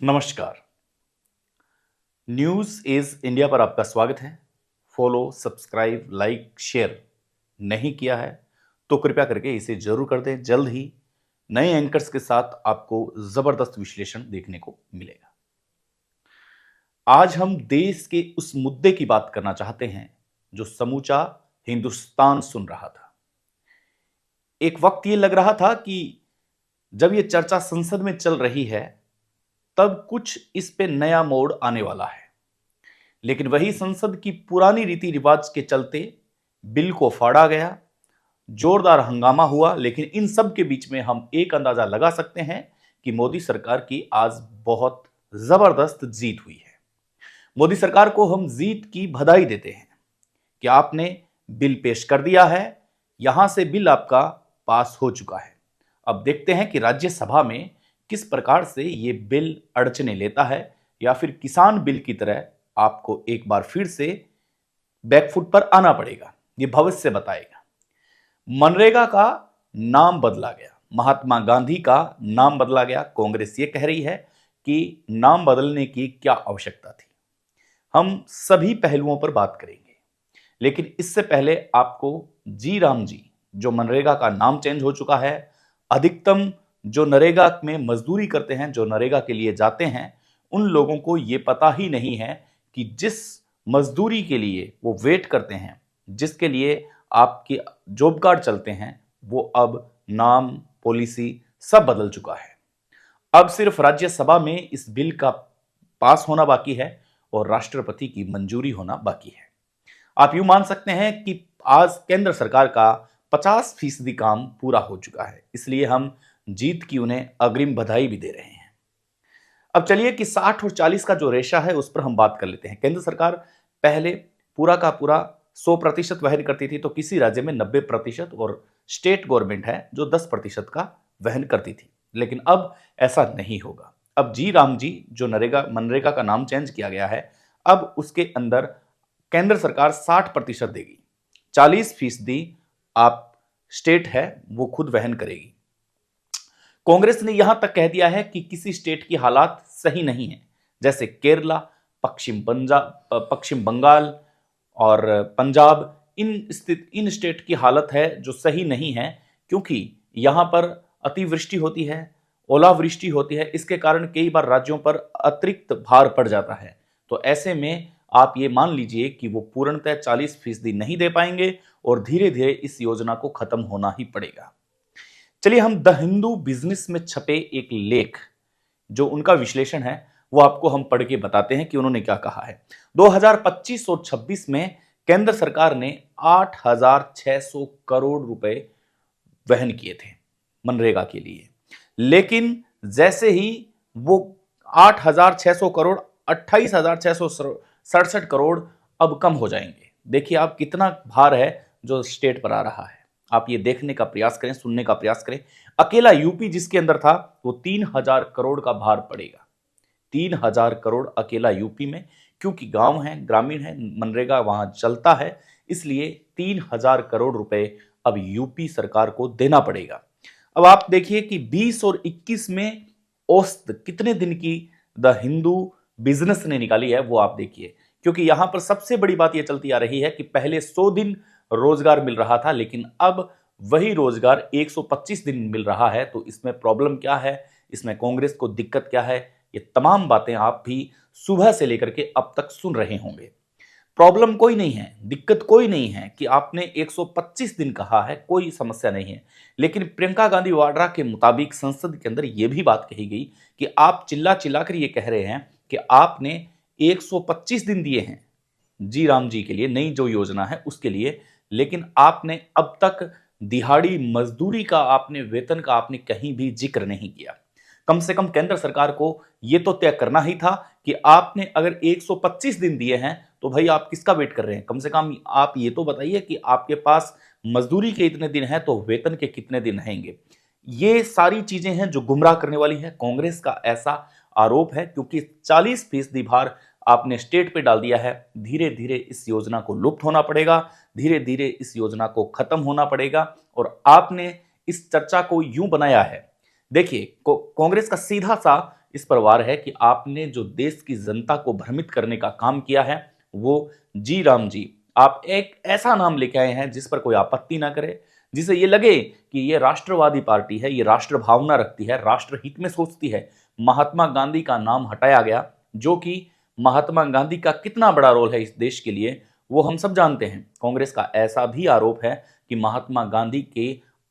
नमस्कार। News is India पर आपका स्वागत है। फॉलो, सब्सक्राइब, लाइक, शेयर नहीं किया है तो कृपया करके इसे ज़रूर कर दें। जल्द ही नए एंकर्स के साथ आपको ज़बरदस्त विश्लेषण देखने को मिलेगा। आज हम देश के उस मुद्दे की बात करना चाहते हैं जो समूचा हिंदुस्तान सुन रहा था। एक वक्त ये लग रहा था कि जब ये चर्चा संसद में चल रही है तब कुछ इस पे नया मोड़ आने वाला है। लेकिन वही संसद की पुरानी रीति रिवाज के चलते बिल को फाड़ा गया, जोरदार हंगामा हुआ। लेकिन इन सब के बीच में हम एक अंदाजा लगा सकते हैं कि मोदी सरकार की आज बहुत जबरदस्त जीत हुई है। मोदी सरकार को हम जीत की बधाई देते हैं कि आपने बिल पेश कर दिया है, यहां से बिल आपका पास हो चुका है। अब देखते हैं कि राज्यसभा में किस प्रकार से ये बिल अड़चने लेता है, या फिर किसान बिल की तरह आपको एक बार फिर से बैकफुट पर आना पड़ेगा। ये भविष्य बताएगा। मनरेगा का नाम बदला गया, महात्मा गांधी का नाम बदला गया। कांग्रेस ये कह रही है कि नाम बदलने की क्या आवश्यकता थी। हम सभी पहलुओं पर बात करेंगे, लेकिन इससे पहले आपको जी राम जी, जो मनरेगा का नाम चेंज हो चुका है, अधिकतम जो नरेगा में मजदूरी करते हैं, जो नरेगा के लिए जाते हैं, उन लोगों को यह पता ही नहीं है कि जिस मजदूरी के लिए वो वेट करते हैं, जिसके लिए आपके जॉब कार्ड चलते हैं, वो अब नाम, पॉलिसी सब बदल चुका है। अब सिर्फ राज्यसभा में इस बिल का पास होना बाकी है और राष्ट्रपति की मंजूरी होना बाकी है। आप यूं मान सकते हैं कि आज केंद्र सरकार का 50% काम पूरा हो चुका है, इसलिए हम जीत की उन्हें अग्रिम बधाई भी दे रहे हैं। अब चलिए कि 60 और 40 का जो रेशा है उस पर हम बात कर लेते हैं। केंद्र सरकार पहले पूरा का पूरा 100% वहन करती थी, तो किसी राज्य में 90% और स्टेट गवर्नमेंट है जो 10% का वहन करती थी। लेकिन अब ऐसा नहीं होगा। अब जी राम जी, जो मनरेगा का नाम चेंज किया गया है, अब उसके अंदर केंद्र सरकार 60% देगी, 40% आप स्टेट है वो खुद वहन करेगी। कांग्रेस ने यहां तक कह दिया है कि किसी स्टेट की हालात सही नहीं है, जैसे केरला, पश्चिम बंगाल और पंजाब। इन स्टेट की हालत है जो सही नहीं है, क्योंकि यहां पर अतिवृष्टि होती है, ओलावृष्टि होती है। इसके कारण कई बार राज्यों पर अतिरिक्त भार पड़ जाता है। तो ऐसे में आप ये मान लीजिए कि वो पूर्णतः 40% नहीं दे पाएंगे और धीरे धीरे इस योजना को खत्म होना ही पड़ेगा। चलिए हम द हिंदू बिजनेस में छपे एक लेख, जो उनका विश्लेषण है, वो आपको हम पढ़ के बताते हैं कि उन्होंने क्या कहा है। 2025 और 26 में केंद्र सरकार ने 8,600 करोड़ रुपए वहन किए थे मनरेगा के लिए। लेकिन जैसे ही वो 8,600 करोड़ 28,667 करोड़ अब कम हो जाएंगे। देखिए आप कितना भार है जो स्टेट पर आ रहा है। आप ये देखने का प्रयास करें, सुनने का प्रयास करें। अकेला यूपी जिसके अंदर था वो 3,000 करोड़ का भार पड़ेगा। 3,000 करोड़ अकेला यूपी में, क्योंकि गांव है, ग्रामीण है, मनरेगा वहां चलता है, इसलिए 3,000 करोड़ रुपए अब यूपी सरकार को देना पड़ेगा। अब आप देखिए कि 20 और 21 में औसत कितने दिन की द हिंदू बिजनेस ने निकाली है, वो आप देखिए। क्योंकि यहां पर सबसे बड़ी बात यह चलती आ रही है कि पहले 100 दिन रोजगार मिल रहा था, लेकिन अब वही रोजगार 125 दिन मिल रहा है। तो इसमें प्रॉब्लम क्या है, इसमें कांग्रेस को दिक्कत क्या है, ये तमाम बातें आप भी सुबह से लेकर के अब तक सुन रहे होंगे। प्रॉब्लम कोई नहीं है, दिक्कत कोई नहीं है कि आपने 125 दिन कहा है, कोई समस्या नहीं है। लेकिन प्रियंका गांधी वाड्रा के मुताबिक संसद के अंदर यह भी बात कही गई कि आप चिल्ला चिल्लाकर ये कह रहे हैं कि आपने 125 दिन दिए हैं जी राम जी के लिए, नई जो योजना है उसके लिए, लेकिन आपने अब तक दिहाड़ी मजदूरी का, आपने वेतन का आपने कहीं भी जिक्र नहीं किया। कम से कम केंद्र सरकार को यह तो तय करना ही था कि आपने अगर 125 दिन दिए हैं तो भाई आप किसका वेट कर रहे हैं। कम से कम आप ये तो बताइए कि आपके पास मजदूरी के इतने दिन हैं तो वेतन के कितने दिन रहेंगे। ये सारी चीजें हैं जो गुमराह करने वाली है। कांग्रेस का ऐसा आरोप है, क्योंकि 40% भार आपने स्टेट पे डाल दिया है। धीरे धीरे इस योजना को लुप्त होना पड़ेगा, धीरे धीरे इस योजना को खत्म होना पड़ेगा। और आपने इस चर्चा को यूं बनाया है, देखिए कांग्रेस का सीधा सा इस पर वार है कि आपने जो देश की जनता को भ्रमित करने का काम किया है वो जी राम जी। आप एक ऐसा नाम लेके आए हैं जिस पर कोई आपत्ति ना करे, जिसे ये लगे कि ये राष्ट्रवादी पार्टी है, ये राष्ट्र भावना रखती है, राष्ट्र हित में सोचती है। महात्मा गांधी का नाम हटाया गया, जो कि महात्मा गांधी का कितना बड़ा रोल है इस देश के लिए वो हम सब जानते हैं। कांग्रेस का ऐसा भी आरोप है कि महात्मा गांधी के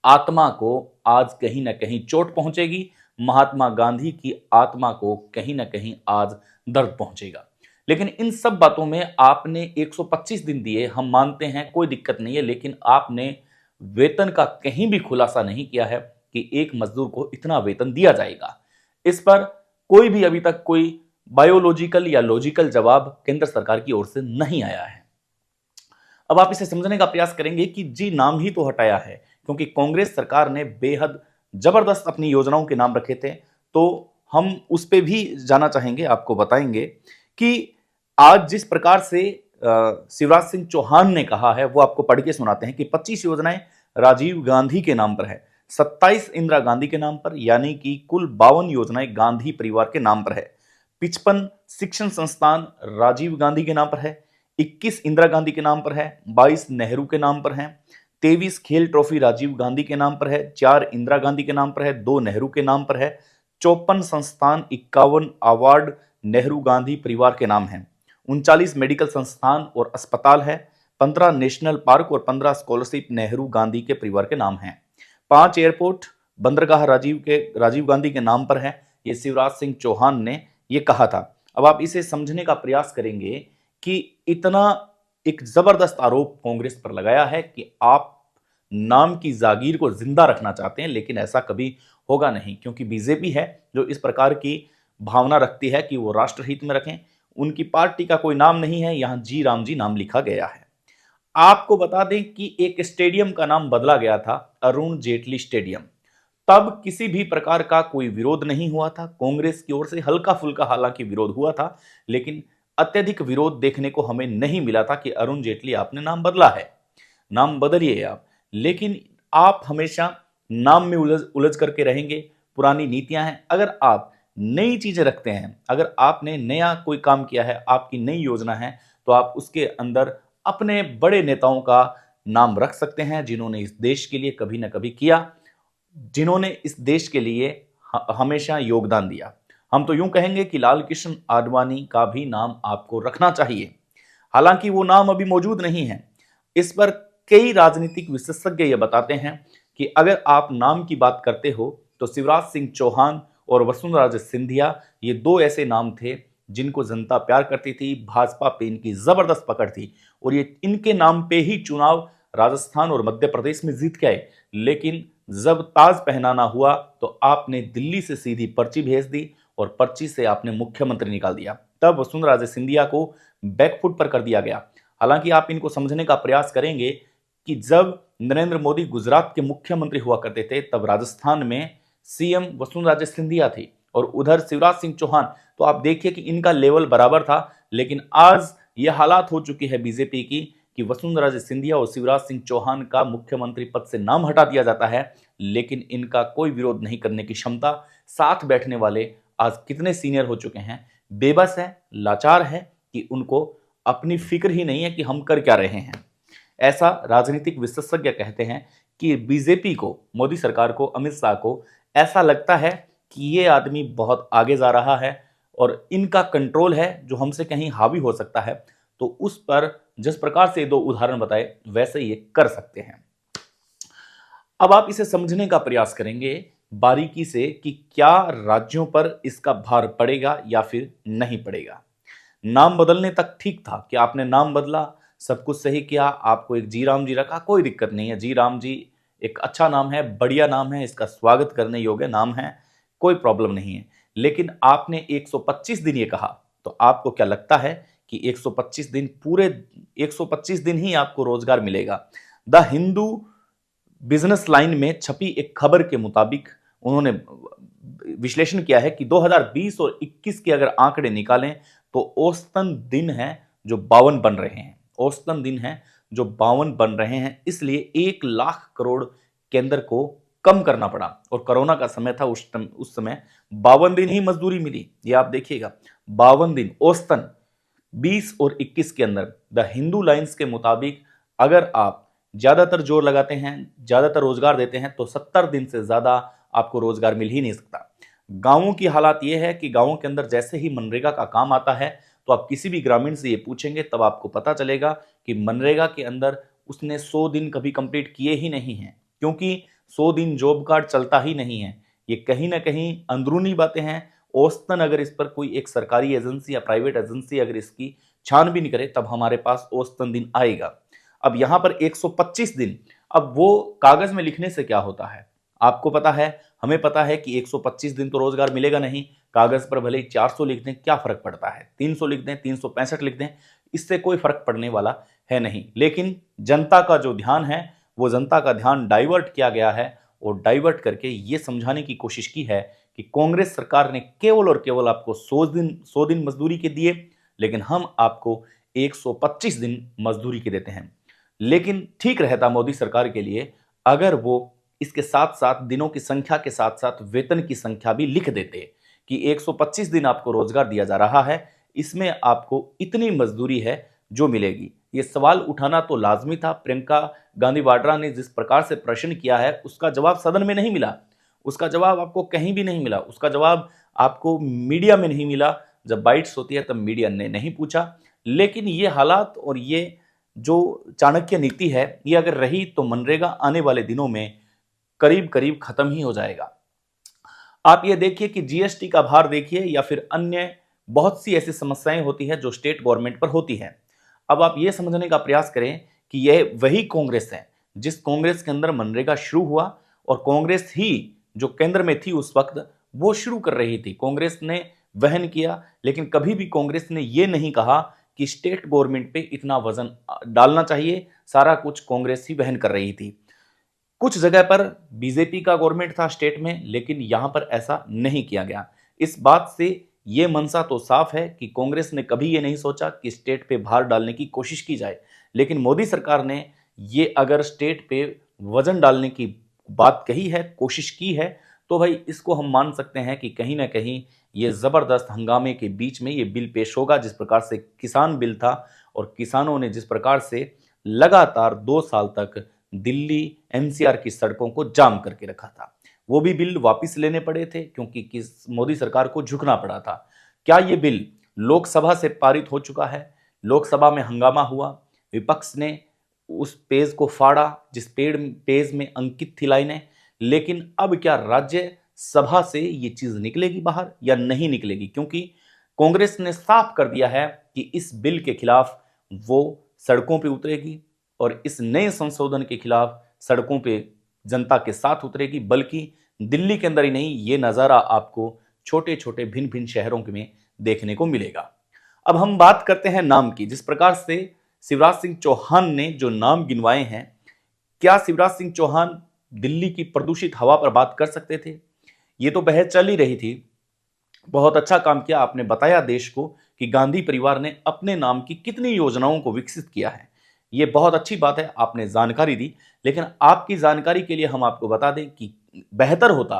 आत्मा को आज कहीं ना कहीं चोट पहुंचेगी, महात्मा गांधी की आत्मा को कहीं ना कहीं आज दर्द पहुंचेगा। लेकिन इन सब बातों में आपने 125 दिन दिए, हम मानते हैं, कोई दिक्कत नहीं है, लेकिन आपने वेतन का कहीं भी खुलासा नहीं किया है कि एक मजदूर को इतना वेतन दिया जाएगा। इस पर कोई भी अभी तक कोई बायोलॉजिकल या लॉजिकल जवाब केंद्र सरकार की ओर से नहीं आया है। अब आप इसे समझने का प्रयास करेंगे कि जी नाम ही तो हटाया है, क्योंकि कांग्रेस सरकार ने बेहद जबरदस्त अपनी योजनाओं के नाम रखे थे। तो हम उस पे भी जाना चाहेंगे, आपको बताएंगे कि आज जिस प्रकार से शिवराज सिंह चौहान ने कहा है वो आपको पढ़ के सुनाते हैं कि 25 योजनाएं राजीव गांधी के नाम पर है, 27 इंदिरा गांधी के नाम पर, यानी कि कुल 52 योजनाएं गांधी परिवार के नाम पर है। 55 शिक्षण संस्थान राजीव गांधी के नाम पर है, 21 इंदिरा गांधी के नाम पर है, 22 नेहरू के नाम पर है, 23 खेल ट्रॉफी राजीव गांधी के नाम पर है, 4 इंदिरा गांधी के नाम पर है, 2 नेहरू के नाम पर है, 54 संस्थान 51 अवार्ड नेहरू गांधी परिवार के नाम है, 39 मेडिकल संस्थान और अस्पताल है, 15 नेशनल पार्क और 15 स्कॉलरशिप नेहरू गांधी के परिवार के नाम है, 5 एयरपोर्ट बंदरगाह राजीव गांधी के नाम पर है। ये शिवराज सिंह चौहान ने ये कहा था। अब आप इसे समझने का प्रयास करेंगे कि इतना एक जबरदस्त आरोप कांग्रेस पर लगाया है कि आप नाम की जागीर को जिंदा रखना चाहते हैं, लेकिन ऐसा कभी होगा नहीं, क्योंकि बीजेपी है जो इस प्रकार की भावना रखती है कि वो राष्ट्रहित में रखें। उनकी पार्टी का कोई नाम नहीं है, यहां जी राम जी नाम लिखा गया है। आपको बता दें कि एक स्टेडियम का नाम बदला गया था, अरुण जेटली स्टेडियम। तब किसी भी प्रकार का कोई विरोध नहीं हुआ था, कांग्रेस की ओर से हल्का फुल्का हालांकि विरोध हुआ था, लेकिन अत्यधिक विरोध देखने को हमें नहीं मिला था कि अरुण जेटली आपने नाम बदला है, नाम बदलिए आप। लेकिन आप हमेशा नाम में उलझ करके रहेंगे, पुरानी नीतियां हैं। अगर आप नई चीजें रखते हैं, अगर आपने नया कोई काम किया है, आपकी नई योजना है, तो आप उसके अंदर अपने बड़े नेताओं का नाम रख सकते हैं, जिन्होंने इस देश के लिए कभी ना कभी किया, जिन्होंने इस देश के लिए हमेशा योगदान दिया। हम तो यूं कहेंगे कि लाल कृष्ण आडवाणी का भी नाम आपको रखना चाहिए, हालांकि वो नाम अभी मौजूद नहीं है। इस पर कई राजनीतिक विशेषज्ञ ये बताते हैं कि अगर आप नाम की बात करते हो तो शिवराज सिंह चौहान और वसुंधरा राजे सिंधिया ये दो ऐसे नाम थे जिनको जनता प्यार करती थी, भाजपा पे इनकी जबरदस्त पकड़ थी और ये इनके नाम पे ही चुनाव राजस्थान और मध्य प्रदेश में जीत के आए। लेकिन जब ताज पहनाना हुआ तो आपने दिल्ली से सीधी पर्ची भेज दी और पर्ची से आपने मुख्यमंत्री निकाल दिया। तब वसुंधरा राजे सिंधिया को बैकफुट पर कर दिया गया। हालांकि आप इनको समझने का प्रयास करेंगे कि जब नरेंद्र मोदी गुजरात के मुख्यमंत्री हुआ करते थे तब राजस्थान में सीएम वसुंधरा राजे सिंधिया थी और उधर शिवराज सिंह चौहान। तो आप देखिए कि इनका लेवल बराबर था। लेकिन आज यह हालात हो चुकी है बीजेपी की कि वसुंधरा राजे सिंधिया और शिवराज सिंह चौहान का मुख्यमंत्री पद से नाम हटा दिया जाता है, लेकिन इनका कोई विरोध नहीं करने की क्षमता। साथ बैठने वाले आज कितने सीनियर हो चुके हैं, बेबस है, लाचार है कि उनको अपनी फिक्र ही नहीं है कि हम कर क्या रहे हैं। ऐसा राजनीतिक विशेषज्ञ कहते हैं कि बीजेपी को, मोदी सरकार को, अमित शाह को ऐसा लगता है कि ये आदमी बहुत आगे जा रहा है और इनका कंट्रोल है जो हमसे कहीं हावी हो सकता है। तो उस पर जिस प्रकार से दो उदाहरण बताए वैसे ये कर सकते हैं। अब आप इसे समझने का प्रयास करेंगे बारीकी से कि क्या राज्यों पर इसका भार पड़ेगा या फिर नहीं पड़ेगा। नाम बदलने तक ठीक था कि आपने नाम बदला, सब कुछ सही किया, आपको एक जी राम जी रखा, कोई दिक्कत नहीं है। जी राम जी एक अच्छा नाम है, बढ़िया नाम है, इसका स्वागत करने योग्य नाम है, कोई प्रॉब्लम नहीं है। लेकिन आपने 125 दिन ये कहा, तो आपको क्या लगता है कि 125 दिन, पूरे 125 दिन ही आपको रोजगार मिलेगा? द हिंदू बिजनेस लाइन में छपी एक खबर के मुताबिक उन्होंने विश्लेषण किया है कि 2020 और 21 के अगर आंकड़े निकालें तो औसतन दिन है जो 52 बन रहे हैं, औसतन दिन है जो 52 बन रहे हैं। इसलिए 1 लाख करोड़ केंद्र को कम करना पड़ा। और कोरोना का समय था, उस समय 52 दिन ही मजदूरी मिली। ये आप देखिएगा, 52 दिन औसतन 20 और 21 के अंदर। द हिंदू लाइंस के मुताबिक अगर आप ज्यादातर जोर लगाते हैं, ज्यादातर रोजगार देते हैं, तो 70 दिन से ज्यादा आपको रोजगार मिल ही नहीं सकता। गांवों की हालात यह है कि गांवों के अंदर जैसे ही मनरेगा का काम आता है, तो आप किसी भी ग्रामीण से ये पूछेंगे तब आपको पता चलेगा कि मनरेगा के अंदर उसने 100 दिन कभी कंप्लीट किए ही नहीं है, क्योंकि 100 दिन जॉब कार्ड चलता ही नहीं है। ये कहीं ना कहीं अंदरूनी बातें हैं। औसतन अगर इस पर कोई एक सरकारी एजेंसी या प्राइवेट एजेंसी अगर इसकी छानबीन करे, तब हमारे पास औसतन दिन आएगा। अब यहां पर 125 दिन, अब वो कागज में लिखने से क्या होता है आपको पता है, हमें पता है कि 125 दिन तो रोजगार मिलेगा नहीं। कागज पर भले ही 400 लिख दें, क्या फर्क पड़ता है, 300 लिख दें, 365 लिख दें, इससे कोई फर्क पड़ने वाला है नहीं। लेकिन जनता का जो ध्यान है, वो जनता का ध्यान डाइवर्ट किया गया है, और डाइवर्ट करके ये समझाने की कोशिश की है कि कांग्रेस सरकार ने केवल और केवल आपको 100 दिन मजदूरी के दिए, लेकिन हम आपको 125 दिन मजदूरी के देते हैं। लेकिन ठीक रहता मोदी सरकार के लिए अगर वो इसके साथ साथ दिनों की संख्या के साथ साथ वेतन की संख्या भी लिख देते कि 125 दिन आपको रोजगार दिया जा रहा है, इसमें आपको इतनी मजदूरी है जो मिलेगी। ये सवाल उठाना तो लाजमी था। प्रियंका गांधी वाड्रा ने जिस प्रकार से प्रश्न किया है, उसका जवाब सदन में नहीं मिला, उसका जवाब आपको कहीं भी नहीं मिला, उसका जवाब आपको मीडिया में नहीं मिला। जब बाइट्स होती है तब मीडिया ने नहीं पूछा। लेकिन ये हालात और ये जो चाणक्य नीति है, ये अगर रही तो मनरेगा आने वाले दिनों में करीब करीब खत्म ही हो जाएगा। आप ये देखिए कि जीएसटी का भार देखिए, या फिर अन्य बहुत सी ऐसी समस्याएं होती है जो स्टेट गवर्नमेंट पर होती है। अब आप ये समझने का प्रयास करें कि यह वही कांग्रेस है जिस कांग्रेस के अंदर मनरेगा शुरू हुआ, और कांग्रेस ही जो केंद्र में थी उस वक्त वो शुरू कर रही थी, कांग्रेस ने वहन किया। लेकिन कभी भी कांग्रेस ने यह नहीं कहा कि स्टेट गवर्नमेंट पे इतना वजन डालना चाहिए, सारा कुछ कांग्रेस ही वहन कर रही थी। कुछ जगह पर बीजेपी का गवर्नमेंट था स्टेट में, लेकिन यहां पर ऐसा नहीं किया गया। इस बात से यह मंशा तो साफ है कि कांग्रेस ने कभी यह नहीं सोचा कि स्टेट पे भार डालने की कोशिश की जाए। लेकिन मोदी सरकार ने ये अगर स्टेट पे वजन डालने की बात कही है, कोशिश की है, तो भाई इसको हम मान सकते हैं कि कहीं ना कहीं ये जबरदस्त हंगामे के बीच में ये बिल पेश होगा। जिस प्रकार से किसान बिल था, और किसानों ने जिस प्रकार से लगातार 2 साल तक दिल्ली एनसीआर की सड़कों को जाम करके रखा था, वो भी बिल वापस लेने पड़े थे क्योंकि मोदी सरकार को झुकना पड़ा था। क्या ये बिल लोकसभा से पारित हो चुका है? लोकसभा में हंगामा हुआ, विपक्ष ने उस पेज को फाड़ा जिस पेज में अंकित थी लाइनें। लेकिन अब क्या राज्यसभा से ये चीज निकलेगी बाहर या नहीं निकलेगी? क्योंकि कांग्रेस ने साफ कर दिया है कि इस बिल के खिलाफ वो सड़कों पे उतरेगी, और इस नए संशोधन के खिलाफ सड़कों पे जनता के साथ उतरेगी। बल्कि दिल्ली के अंदर ही नहीं, ये नजारा आपको छोटे छोटे भिन्न भिन्न शहरों में देखने को मिलेगा। अब हम बात करते हैं नाम की। जिस प्रकार से शिवराज सिंह चौहान ने जो नाम गिनवाए हैं, क्या शिवराज सिंह चौहान दिल्ली की प्रदूषित हवा पर बात कर सकते थे? ये तो बहस चल ही रही थी। बहुत अच्छा काम किया आपने, बताया देश को कि गांधी परिवार ने अपने नाम की कितनी योजनाओं को विकसित किया है। ये बहुत अच्छी बात है, आपने जानकारी दी। लेकिन आपकी जानकारी के लिए हम आपको बता दें कि बेहतर होता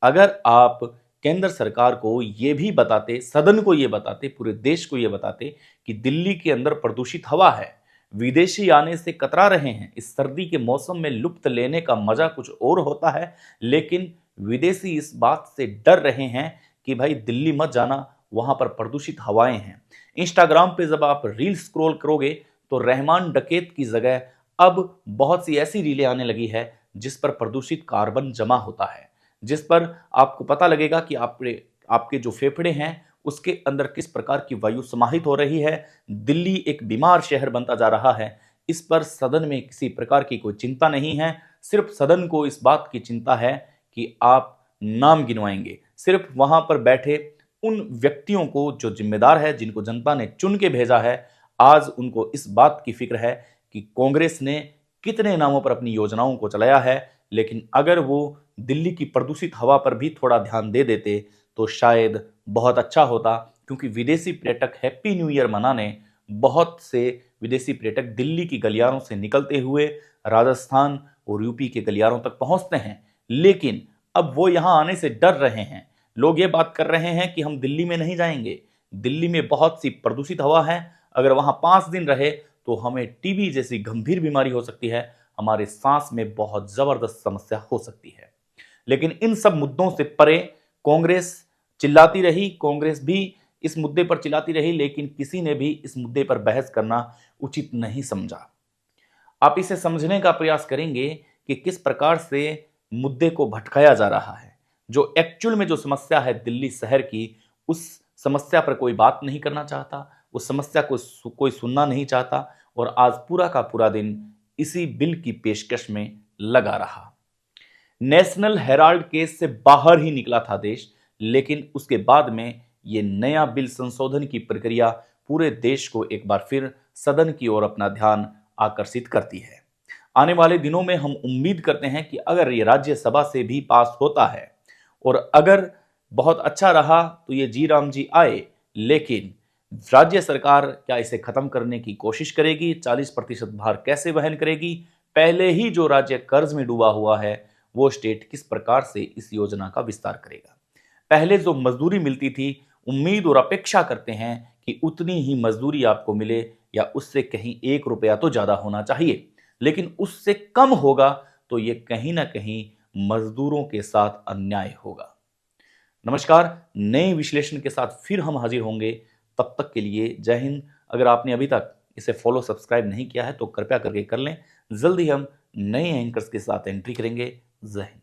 अगर आप केंद्र सरकार को ये भी बताते, सदन को ये बताते, पूरे देश को ये बताते कि दिल्ली के अंदर प्रदूषित हवा है, विदेशी आने से कतरा रहे हैं। इस सर्दी के मौसम में लुत्फ लेने का मजा कुछ और होता है, लेकिन विदेशी इस बात से डर रहे हैं कि भाई दिल्ली मत जाना, वहां पर प्रदूषित हवाएं हैं। इंस्टाग्राम पे जब आप रील स्क्रॉल करोगे तो रहमान डकैत की जगह अब बहुत सी ऐसी रीलें आने लगी है जिस पर प्रदूषित कार्बन जमा होता है, जिस पर आपको पता लगेगा कि आपके जो फेफड़े हैं उसके अंदर किस प्रकार की वायु समाहित हो रही है। दिल्ली एक बीमार शहर बनता जा रहा है। इस पर सदन में किसी प्रकार की कोई चिंता नहीं है। सिर्फ सदन को इस बात की चिंता है कि आप नाम गिनवाएंगे। सिर्फ वहां पर बैठे उन व्यक्तियों को जो जिम्मेदार है, जिनको जनता ने चुन के भेजा है, आज उनको इस बात की फिक्र है कि कांग्रेस ने कितने नामों पर अपनी योजनाओं को चलाया है। लेकिन अगर वो दिल्ली की प्रदूषित हवा पर भी थोड़ा ध्यान दे देते तो शायद बहुत अच्छा होता, क्योंकि विदेशी पर्यटक हैप्पी न्यू ईयर मनाने बहुत से विदेशी पर्यटक दिल्ली की गलियारों से निकलते हुए राजस्थान और यूपी के गलियारों तक पहुंचते हैं। लेकिन अब वो यहां आने से डर रहे हैं। लोग ये बात कर रहे हैं कि हम दिल्ली में नहीं जाएंगे, दिल्ली में बहुत सी प्रदूषित हवा है, अगर वहां 5 दिन रहे तो हमें टीबी जैसी गंभीर बीमारी हो सकती है, हमारे सांस में बहुत जबरदस्त समस्या हो सकती है। लेकिन इन सब मुद्दों से परे कांग्रेस चिल्लाती रही, कांग्रेस भी इस मुद्दे पर चिल्लाती रही, लेकिन किसी ने भी इस मुद्दे पर बहस करना उचित नहीं समझा। आप इसे समझने का प्रयास करेंगे कि किस प्रकार से मुद्दे को भटकाया जा रहा है। जो एक्चुअल में जो समस्या है दिल्ली शहर की, उस समस्या पर कोई बात नहीं करना चाहता, उस समस्या को कोई सुनना नहीं चाहता, और आज पूरा का पूरा दिन इसी बिल की पेशकश में लगा रहा। नेशनल हेराल्ड केस से बाहर ही निकला था देश, लेकिन उसके बाद में ये नया बिल संशोधन की प्रक्रिया पूरे देश को एक बार फिर सदन की ओर अपना ध्यान आकर्षित करती है। आने वाले दिनों में हम उम्मीद करते हैं कि अगर ये राज्यसभा से भी पास होता है और अगर बहुत अच्छा रहा तो ये जी राम जी आए, लेकिन राज्य सरकार क्या इसे खत्म करने की कोशिश करेगी? 40% भार कैसे वहन करेगी? पहले ही जो राज्य कर्ज में डूबा हुआ है वो स्टेट किस प्रकार से इस योजना का विस्तार करेगा? पहले जो मजदूरी मिलती थी, उम्मीद और अपेक्षा करते हैं कि उतनी ही मजदूरी आपको मिले या उससे कहीं 1 रुपया तो ज्यादा होना चाहिए, लेकिन उससे कम होगा तो ये कहीं ना कहीं मजदूरों के साथ अन्याय होगा। नमस्कार, नए विश्लेषण के साथ फिर हम हाजिर होंगे। तब तक के लिए जय हिंद। अगर आपने अभी तक इसे फॉलो सब्सक्राइब नहीं किया है तो कृपया करके कर लें। जल्दी हम नए एंकर्स के साथ एंट्री करेंगे। जय हिंद।